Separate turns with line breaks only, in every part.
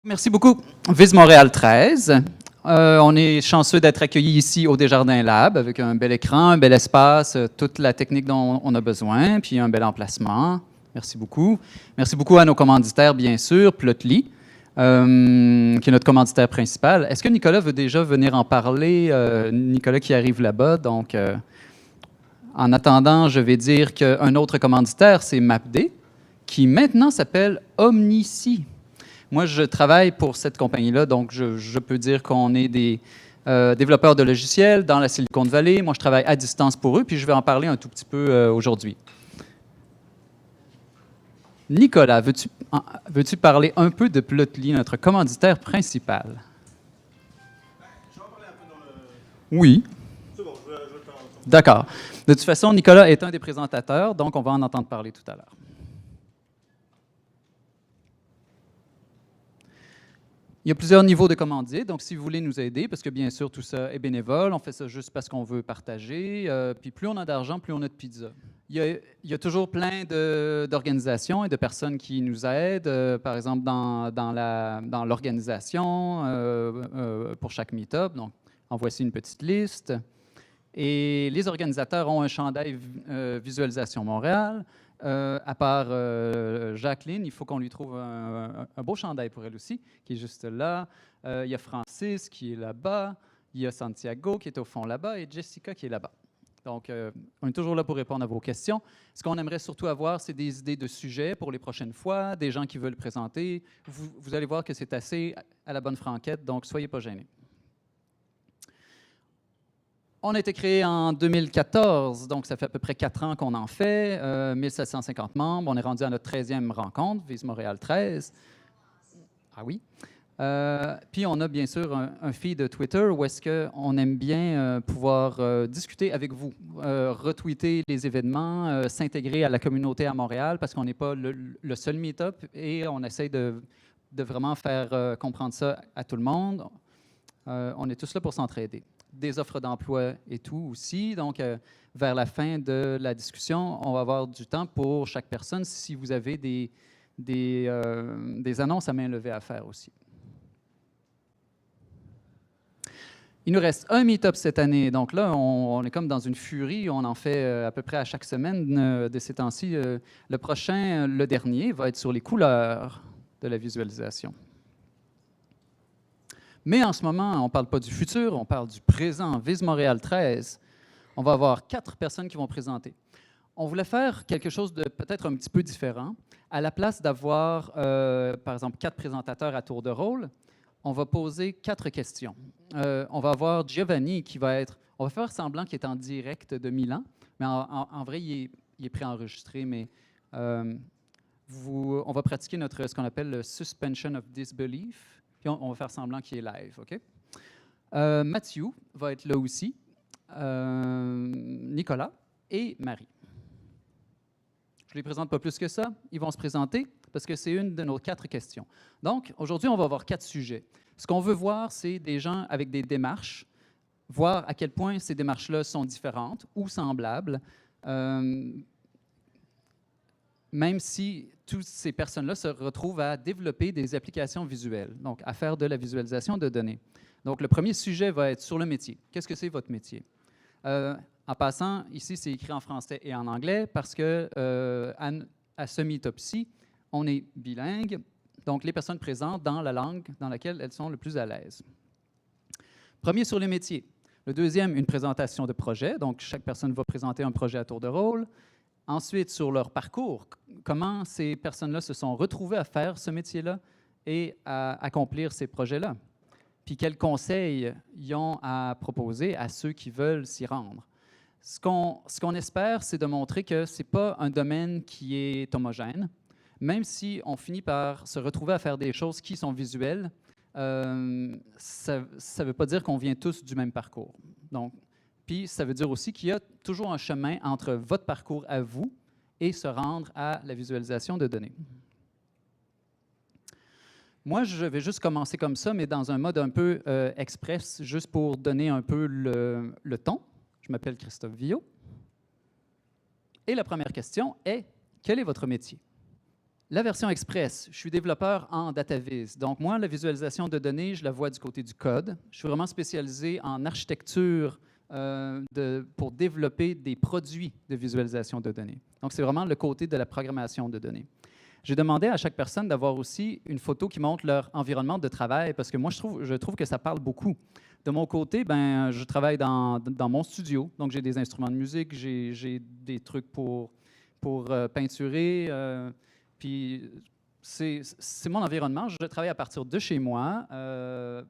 Merci beaucoup. Viz Montréal 13. On est chanceux d'être accueillis ici au Desjardins Lab avec un bel écran, un bel espace, toute la technique dont on a besoin, puis un bel emplacement. Merci beaucoup. Merci beaucoup à nos commanditaires, bien sûr, Plotly, qui est notre commanditaire principal. Est-ce que Nicolas veut déjà venir en parler? Nicolas qui arrive là-bas, donc en attendant, je vais dire qu'un autre commanditaire, c'est MapD, qui maintenant s'appelle Omnici. Moi, je travaille pour cette compagnie-là, donc je peux dire qu'on est des développeurs de logiciels dans la Silicon Valley. Moi, je travaille à distance pour eux, puis je vais en parler un tout petit peu aujourd'hui. Nicolas, veux-tu parler un peu de Plotly, notre commanditaire principal?
Je vais en parler un peu dans le...
Oui.
C'est bon, je vais le faire.
D'accord. De toute façon, Nicolas est un des présentateurs, donc on va en entendre parler tout à l'heure. Il y a plusieurs niveaux de commandites, donc si vous voulez nous aider, parce que bien sûr, tout ça est bénévole, on fait ça juste parce qu'on veut partager, puis plus on a d'argent, plus on a de pizza. Il y a toujours plein d'organisations et de personnes qui nous aident, par exemple dans l'organisation pour chaque meet-up, donc en voici une petite liste. Et les organisateurs ont un chandail Visualisation Montréal. À part Jacqueline, il faut qu'on lui trouve un beau chandail pour elle aussi, qui est juste là. Il y a Francis qui est là-bas. Il y a Santiago qui est au fond là-bas et Jessica qui est là-bas. Donc, on est toujours là pour répondre à vos questions. Ce qu'on aimerait surtout avoir, c'est des idées de sujets pour les prochaines fois, des gens qui veulent présenter. Vous allez voir que c'est assez à la bonne franquette, donc soyez pas gênés. On a été créé en 2014, donc ça fait à peu près 4 ans qu'on en fait, 1750 membres. On est rendu à notre 13e rencontre, Viz Montréal 13. Ah oui. Puis on a bien sûr un feed de Twitter où est-ce qu'on aime bien pouvoir discuter avec vous, retweeter les événements, s'intégrer à la communauté à Montréal parce qu'on n'est pas le seul meet-up et on essaie de vraiment faire comprendre ça à tout le monde. On est tous là pour s'entraider. Des offres d'emploi et tout aussi. Donc, vers la fin de la discussion, on va avoir du temps pour chaque personne si vous avez des annonces à main levée à faire aussi. Il nous reste un meet-up cette année. Donc là, on est comme dans une furie. On en fait à peu près à chaque semaine de ces temps-ci. Le prochain, le dernier, va être sur les couleurs de la visualisation. Mais en ce moment, on ne parle pas du futur, on parle du présent. Viz Montréal 13, on va avoir 4 personnes qui vont présenter. On voulait faire quelque chose de peut-être un petit peu différent. À la place d'avoir, par exemple, 4 présentateurs à tour de rôle, on va poser 4 questions. On va avoir Giovanni qui va être... On va faire semblant qu'il est en direct de Milan, mais en vrai, il est préenregistré, mais on va pratiquer ce qu'on appelle le suspension of disbelief. Puis on va faire semblant qu'il est live, OK? Mathieu va être là aussi, Nicolas et Marie. Je ne les présente pas plus que ça. Ils vont se présenter parce que c'est une de nos 4 questions. Donc, aujourd'hui, on va avoir 4 sujets. Ce qu'on veut voir, c'est des gens avec des démarches, voir à quel point ces démarches-là sont différentes ou semblables, même si toutes ces personnes-là se retrouvent à développer des applications visuelles, donc à faire de la visualisation de données. Donc, le premier sujet va être sur le métier. Qu'est-ce que c'est votre métier? En passant, ici, c'est écrit en français et en anglais parce que à ce meet-up-ci, on est bilingue, donc les personnes présentes dans la langue dans laquelle elles sont le plus à l'aise. Premier sur le métier. Le deuxième, une présentation de projet. Donc, chaque personne va présenter un projet à tour de rôle. Ensuite, sur leur parcours, comment ces personnes-là se sont retrouvées à faire ce métier-là et à accomplir ces projets-là. Puis quels conseils ils ont à proposer à ceux qui veulent s'y rendre. Ce qu'on espère, c'est de montrer que ce n'est pas un domaine qui est homogène. Même si on finit par se retrouver à faire des choses qui sont visuelles, ça ne veut pas dire qu'on vient tous du même parcours. Donc, puis, ça veut dire aussi qu'il y a toujours un chemin entre votre parcours à vous et se rendre à la visualisation de données. Moi, je vais juste commencer comme ça, mais dans un mode un peu express, juste pour donner un peu le ton. Je m'appelle Christophe Villot. Et la première question est, quel est votre métier? La version express, je suis développeur en DataVis. Donc, moi, la visualisation de données, je la vois du côté du code. Je suis vraiment spécialisé en architecture pour développer des produits de visualisation de données. Donc, c'est vraiment le côté de la programmation de données. J'ai demandé à chaque personne d'avoir aussi une photo qui montre leur environnement de travail parce que moi, je trouve que ça parle beaucoup. De mon côté, ben, je travaille dans mon studio. Donc, j'ai des instruments de musique, j'ai des trucs pour peinturer. Puis, c'est mon environnement. Je travaille à partir de chez moi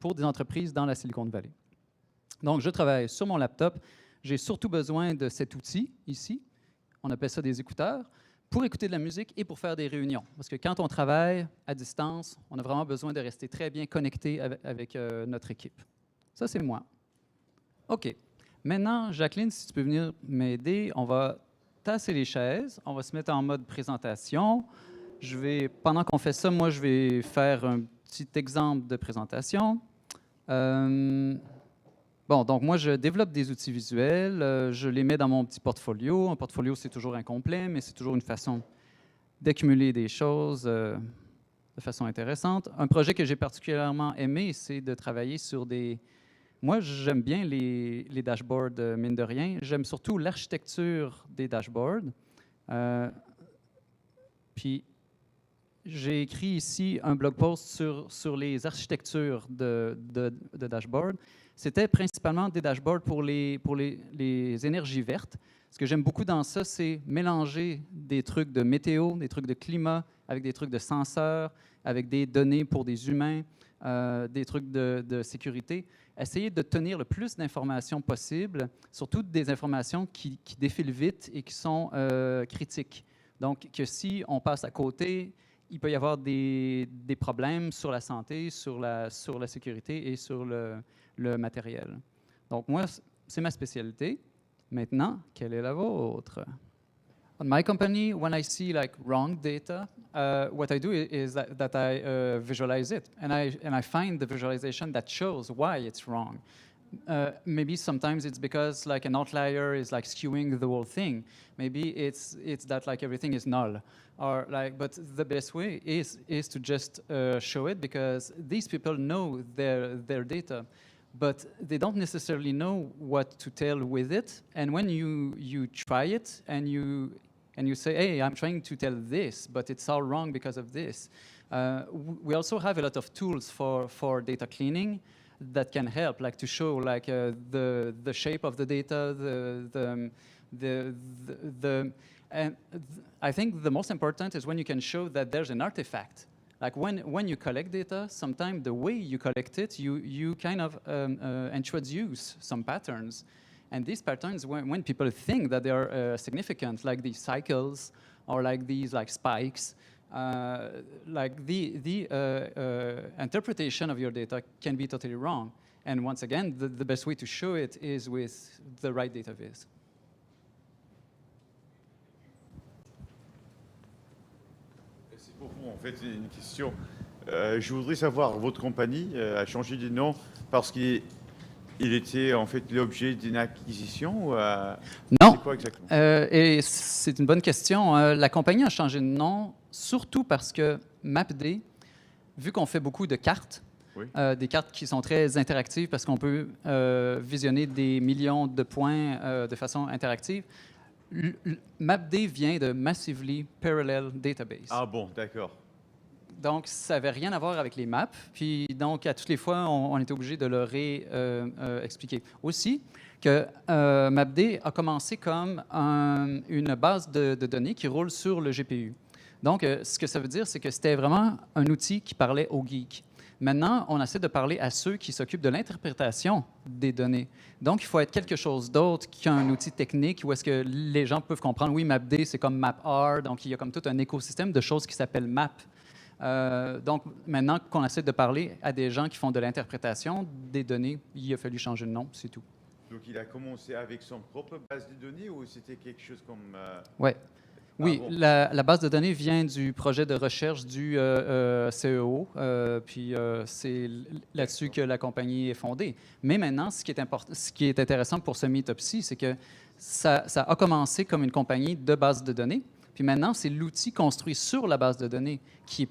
pour des entreprises dans la Silicon Valley. Donc, je travaille sur mon laptop. J'ai surtout besoin de cet outil ici. On appelle ça des écouteurs, pour écouter de la musique et pour faire des réunions. Parce que quand on travaille à distance, on a vraiment besoin de rester très bien connecté avec notre équipe. Ça, c'est moi. OK. Maintenant, Jacqueline, si tu peux venir m'aider, on va tasser les chaises. On va se mettre en mode présentation. Pendant qu'on fait ça, moi, je vais faire un petit exemple de présentation. Bon, donc moi, je développe des outils visuels, je les mets dans mon petit portfolio. Un portfolio, c'est toujours incomplet, mais c'est toujours une façon d'accumuler des choses de façon intéressante. Un projet que j'ai particulièrement aimé, c'est de travailler sur des... Moi, j'aime bien les dashboards, mine de rien. J'aime surtout l'architecture des dashboards. Puis, j'ai écrit ici un blog post sur les architectures de dashboards. C'était principalement des dashboards pour les énergies vertes. Ce que j'aime beaucoup dans ça, c'est mélanger des trucs de météo, des trucs de climat, avec des trucs de senseurs, avec des données pour des humains, des trucs de sécurité. Essayer de tenir le plus d'informations possible, surtout des informations qui défilent vite et qui sont critiques. Donc, que si on passe à côté, il peut y avoir des problèmes sur la santé, sur la sécurité et sur le matériel. Donc, moi, c'est ma spécialité. Maintenant, quelle est la vôtre? On my company, when I see like wrong data, what I do is that I visualize it, and I find the visualization that shows why it's wrong. Maybe sometimes it's because like an outlier is like skewing the whole thing. Maybe it's that like everything is null, or like. But the best way is to just show it, because these people know their data, but they don't necessarily know what to tell with it. And when you try it and you say, hey, I'm trying to tell this, but it's all wrong because of this. We also have a lot of tools for data cleaning that can help, like to show like the shape of the data, and I think the most important is when you can show that there's an artifact. Like when you collect data, sometimes the way you collect it, you kind of introduce some patterns. And these patterns, when people think that they are significant, like these cycles or like these like spikes, like the interpretation of your data can be totally wrong. And once again, the best way to show it is with the right data viz.
C'est pour vous, en fait, une question. Je voudrais savoir, votre compagnie a changé de nom parce qu'il était en fait l'objet d'une acquisition ou
Non.
C'est quoi exactement?
Et c'est une bonne question. La compagnie a changé de nom surtout parce que MapD, vu qu'on fait beaucoup de cartes,
Oui.
Des cartes qui sont très interactives parce qu'on peut visionner des millions de points de façon interactive, MapD vient de Massively Parallel Database.
Ah bon, d'accord.
Donc, ça n'avait rien à voir avec les maps. Puis, donc, à toutes les fois, on était obligé de le réexpliquer. Aussi, que MapD a commencé comme une base de données qui roule sur le GPU. Donc, ce que ça veut dire, c'est que c'était vraiment un outil qui parlait aux geeks. Maintenant, on essaie de parler à ceux qui s'occupent de l'interprétation des données. Donc, il faut être quelque chose d'autre qu'un outil technique où est-ce que les gens peuvent comprendre, oui, MapD, c'est comme MapR, donc il y a comme tout un écosystème de choses qui s'appellent Map. Donc, maintenant qu'on essaie de parler à des gens qui font de l'interprétation des données, il a fallu changer de nom, c'est tout.
Donc, il a commencé avec son propre base de données ou c'était quelque chose comme...
Ouais. Oui,
bon.
la base de données vient du projet de recherche du CEO, puis c'est là-dessus que la compagnie est fondée. Mais maintenant, ce qui est intéressant pour ce Meetup-ci, c'est que ça a commencé comme une compagnie de base de données, Puis maintenant, c'est l'outil construit sur la base de données qui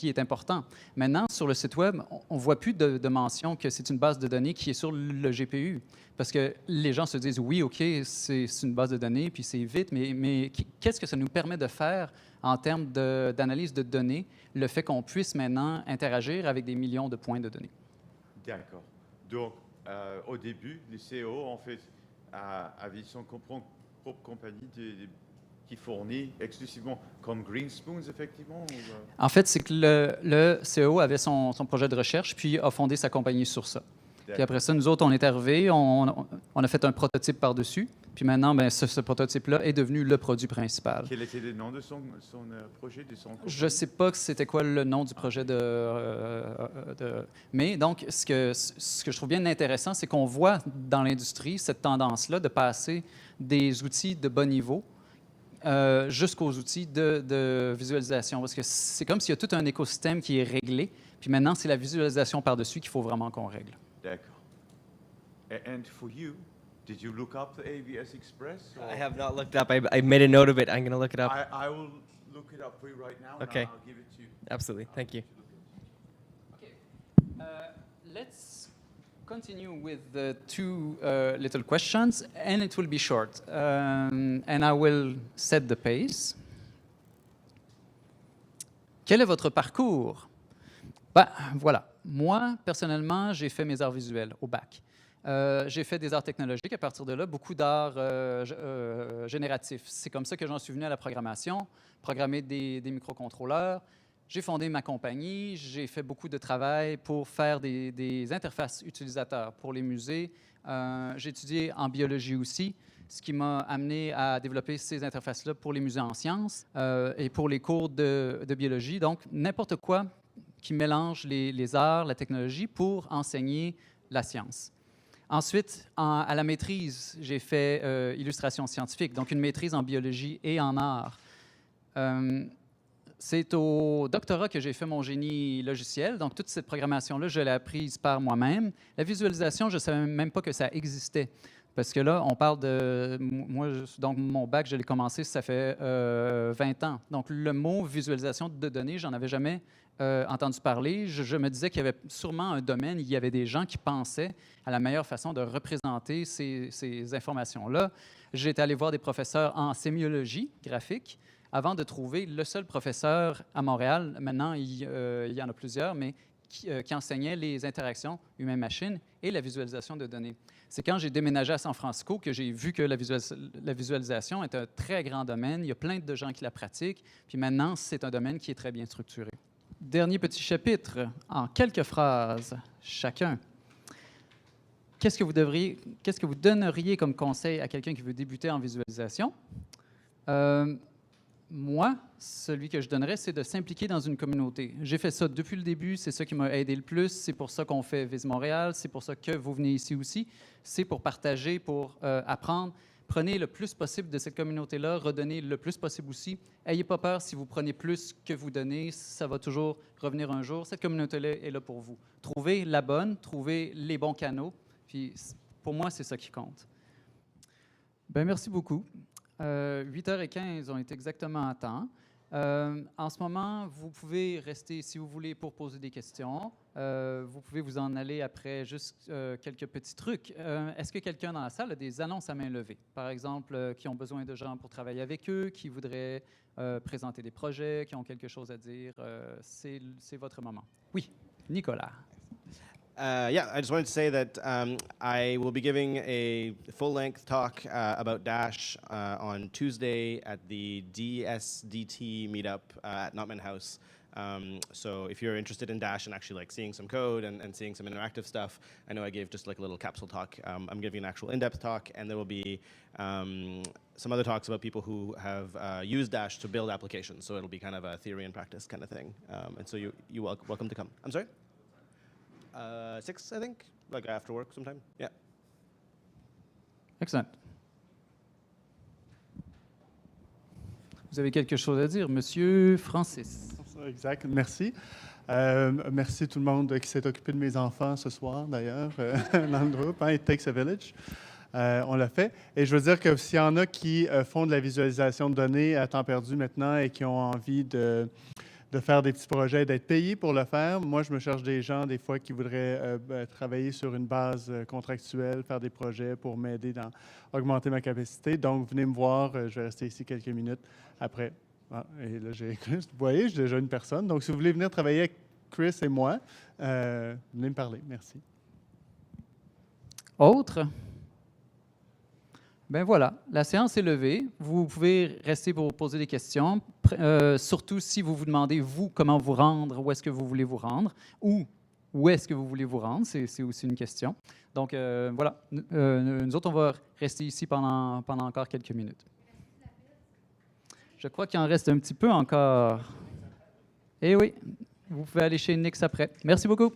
est important. Maintenant, sur le site Web, on ne voit plus de mention que c'est une base de données qui est sur le GPU. Parce que les gens se disent, oui, OK, c'est une base de données, puis c'est vite, mais qu'est-ce que ça nous permet de faire en termes d'analyse de données, le fait qu'on puisse maintenant interagir avec des millions de points de données?
D'accord. Donc, au début, les CEO, en fait, avaient son propre compagnie qui fournit exclusivement comme Greenspoons, effectivement
En fait, c'est que le CEO avait son projet de recherche, puis a fondé sa compagnie sur ça. Puis après ça, nous autres, on est arrivés, on a fait un prototype par-dessus, puis maintenant, ben, ce prototype-là est devenu le produit principal.
Quel était le nom de son projet, de son compagnie?
Je ne sais pas c'était quoi le nom du projet Mais donc, ce que je trouve bien intéressant, c'est qu'on voit dans l'industrie cette tendance-là de passer des outils de bas niveau jusqu'aux outils de visualisation. Parce que c'est comme s'il y a tout un écosystème qui est réglé, puis maintenant, c'est la visualisation par-dessus qu'il faut vraiment qu'on règle.
D'accord. And for you, did you look up the AVS Express?
I have not looked up. I made a note of it. I'm going to look it up.
I will look it up for you right now,
Okay.
and I'll give it to you.
Absolutely. Thank you.
Okay. Let's continue with the two little questions, and it will be short. And I will set the pace. Quel est votre parcours? Ben, voilà. Moi, personnellement, j'ai fait mes arts visuels au bac. J'ai fait des arts technologiques. À partir de là, beaucoup d'arts génératifs. C'est comme ça que j'en suis venu à la programmation, programmer des microcontrôleurs. J'ai fondé ma compagnie. J'ai fait beaucoup de travail pour faire des interfaces utilisateurs pour les musées. J'ai étudié en biologie aussi, ce qui m'a amené à développer ces interfaces-là pour les musées en sciences et pour les cours de biologie. Donc, n'importe quoi qui mélange les arts, la technologie pour enseigner la science. Ensuite, à la maîtrise, j'ai fait illustration scientifique, donc une maîtrise en biologie et en art. C'est au doctorat que j'ai fait mon génie logiciel, donc toute cette programmation-là, je l'ai apprise par moi-même. La visualisation, je ne savais même pas que ça existait. Parce que là, on parle de... Moi, donc, mon bac, je l'ai commencé, ça fait 20 ans. Donc, le mot visualisation de données, j'en avais jamais entendu parler. Je me disais qu'il y avait sûrement un domaine, il y avait des gens qui pensaient à la meilleure façon de représenter ces informations-là. J'ai été allé voir des professeurs en sémiologie graphique avant de trouver le seul professeur à Montréal. Maintenant, il y en a plusieurs, mais qui enseignait les interactions humain-machine et la visualisation de données. C'est quand j'ai déménagé à San Francisco que j'ai vu que la visualisation est un très grand domaine. Il y a plein de gens qui la pratiquent. Puis maintenant, c'est un domaine qui est très bien structuré. Dernier petit chapitre, en quelques phrases chacun. Qu'est-ce que vous donneriez comme conseil à quelqu'un qui veut débuter en visualisation? Moi, celui que je donnerais, c'est de s'impliquer dans une communauté. J'ai fait ça depuis le début, c'est ça qui m'a aidé le plus, c'est pour ça qu'on fait Vis Montréal, c'est pour ça que vous venez ici aussi, c'est pour partager, pour apprendre. Prenez le plus possible de cette communauté-là, redonnez le plus possible aussi. Ayez pas peur si vous prenez plus que vous donnez, ça va toujours revenir un jour. Cette communauté-là est là pour vous. Trouvez la bonne, trouvez les bons canaux, puis pour moi, c'est ça qui compte. Bien, merci beaucoup. 8h15, on est exactement à temps. En ce moment, vous pouvez rester, si vous voulez, pour poser des questions. Vous pouvez vous en aller après juste quelques petits trucs. Est-ce que quelqu'un dans la salle a des annonces à main levée? Par exemple, qui ont besoin de gens pour travailler avec eux, qui voudraient présenter des projets, qui ont quelque chose à dire. C'est votre moment. Oui, Nicolas.
Yeah, I just wanted to say that I will be giving a full-length talk about Dash on Tuesday at the DSDT meetup at Notman House. So if you're interested in Dash and actually like seeing some code and seeing some interactive stuff, I know I gave just like a little capsule talk. I'm giving an actual in-depth talk, and there will be some other talks about people who have used Dash to build applications. So it'll be kind of a theory and practice kind of thing. And so you're welcome to come. I'm sorry? 6, I think, like after work sometime. Yeah.
Excellent. Vous avez quelque chose à dire, Monsieur Francis?
Exact, merci. Merci tout le monde qui s'est occupé de mes enfants ce soir, d'ailleurs, dans le groupe. It takes a village. on l'a fait. Et je veux dire que s'il y en a qui font de la visualisation de données à temps perdu maintenant et qui ont envie de faire des petits projets, d'être payés pour le faire. Moi, je me cherche des gens, des fois, qui voudraient travailler sur une base contractuelle, faire des projets pour m'aider dans augmenter ma capacité. Donc, venez me voir. Je vais rester ici quelques minutes après. Ah, et là, vous voyez, j'ai déjà une personne. Donc, si vous voulez venir travailler avec Chris et moi, venez me parler. Merci.
Autre? Ben voilà, la séance est levée. Vous pouvez rester pour poser des questions, surtout si vous vous demandez, vous, comment vous rendre, où est-ce que vous voulez vous rendre, ou où est-ce que vous voulez vous rendre, c'est aussi une question. Donc voilà, nous autres, on va rester ici pendant encore quelques minutes. Je crois qu'il en reste un petit peu encore. Eh oui, vous pouvez aller chez Nix après. Merci beaucoup.